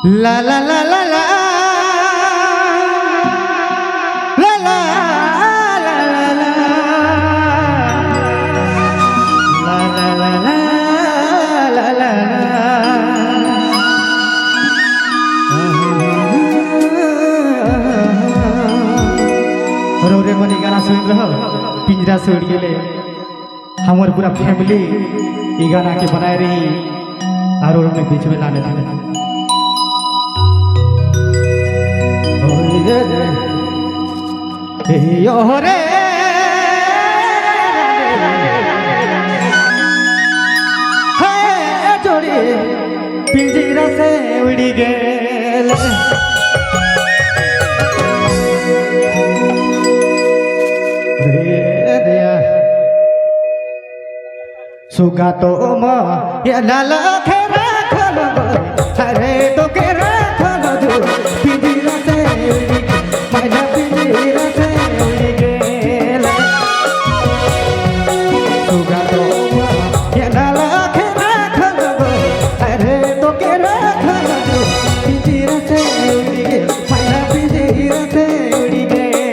La la la la la la la la la la la la रो रे money गाना सुन रहा पिंजरा से उड़ गेले हमार पूरा फैमिली ये गाना के बनाए रही और उन्होंने बीच में लाने थे रे जोड़ी पिंजरा से उड़ी गेल सुगा तो ये लाल खेरा खलो अरे तो केरा खलो जो पिंजरा से उड़ी मैना पिंजरा से उड़ी गेल सुगा तो ये लाल खेरा खलो अरे तो केरा खलो जो पिंजरा से उड़ी गेल मैना पिंजरा से उड़ी गेल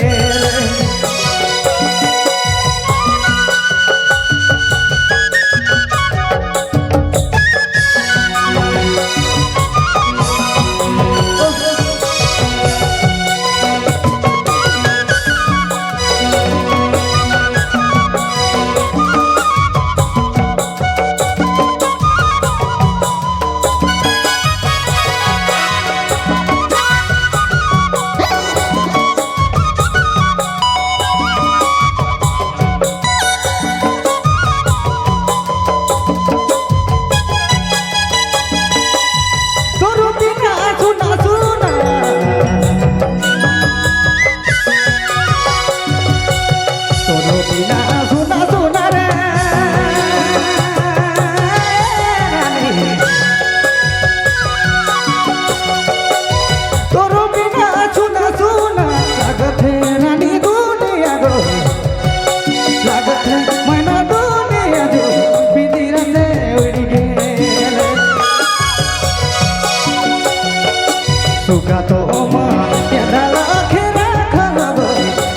सुगा तो खेरा खलो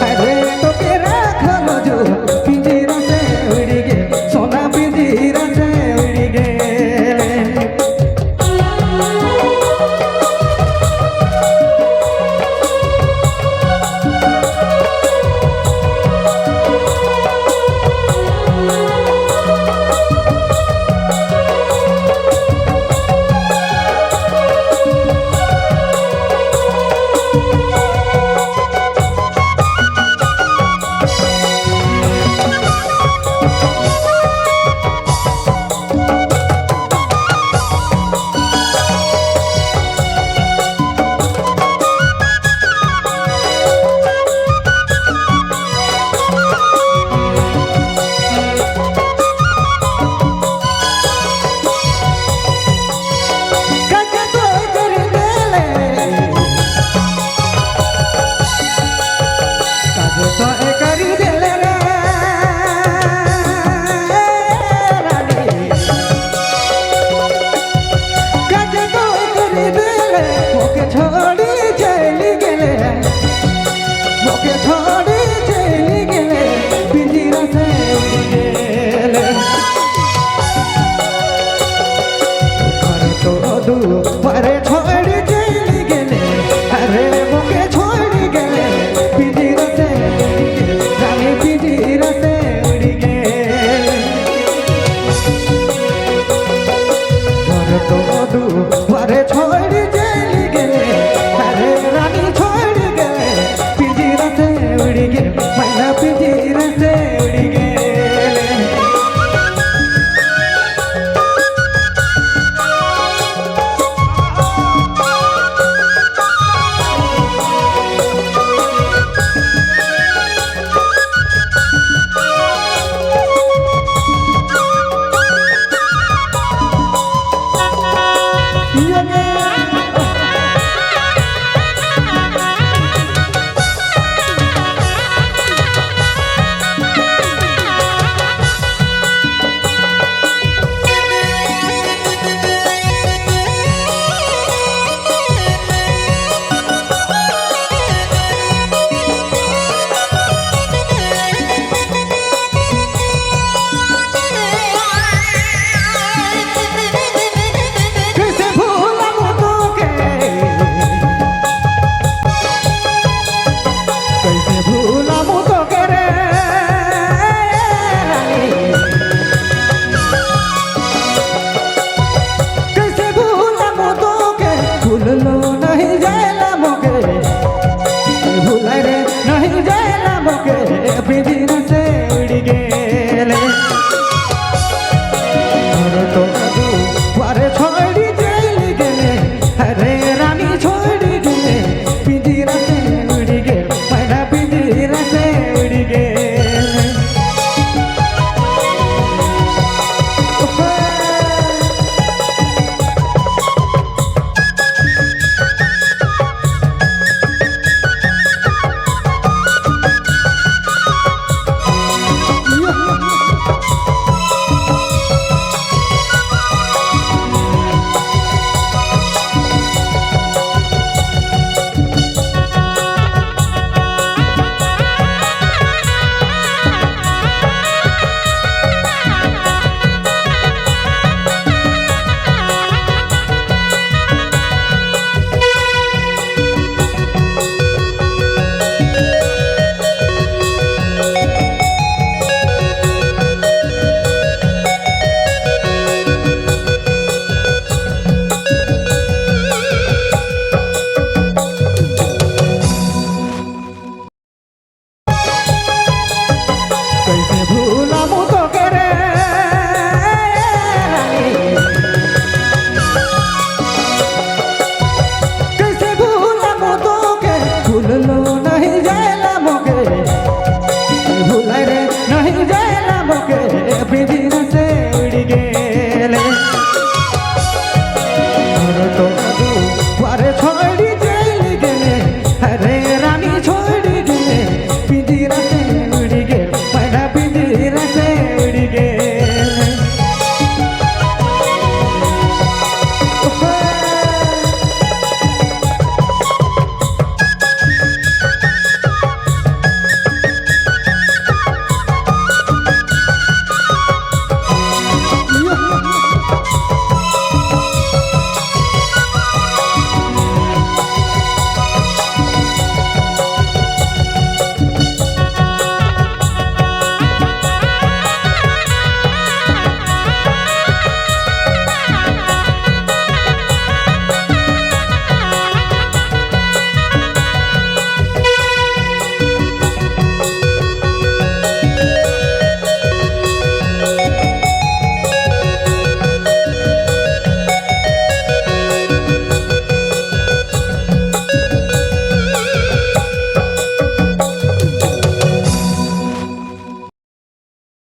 अरे तो केरा खलो जो पिंजरा से उड़ी गेल सोना पिंजरा से उड़ी गेल परे छोड़ चली गेले अरे मोके छोड़ गेले पिंजरा से रानी पिंजरा से उड़ी गेल परे छोड़ चली गेले अरे रानी छोड़ गेले पिंजरा से उड़ी गेल मैना पिंजरा से उड़ी गेल Yeah. लो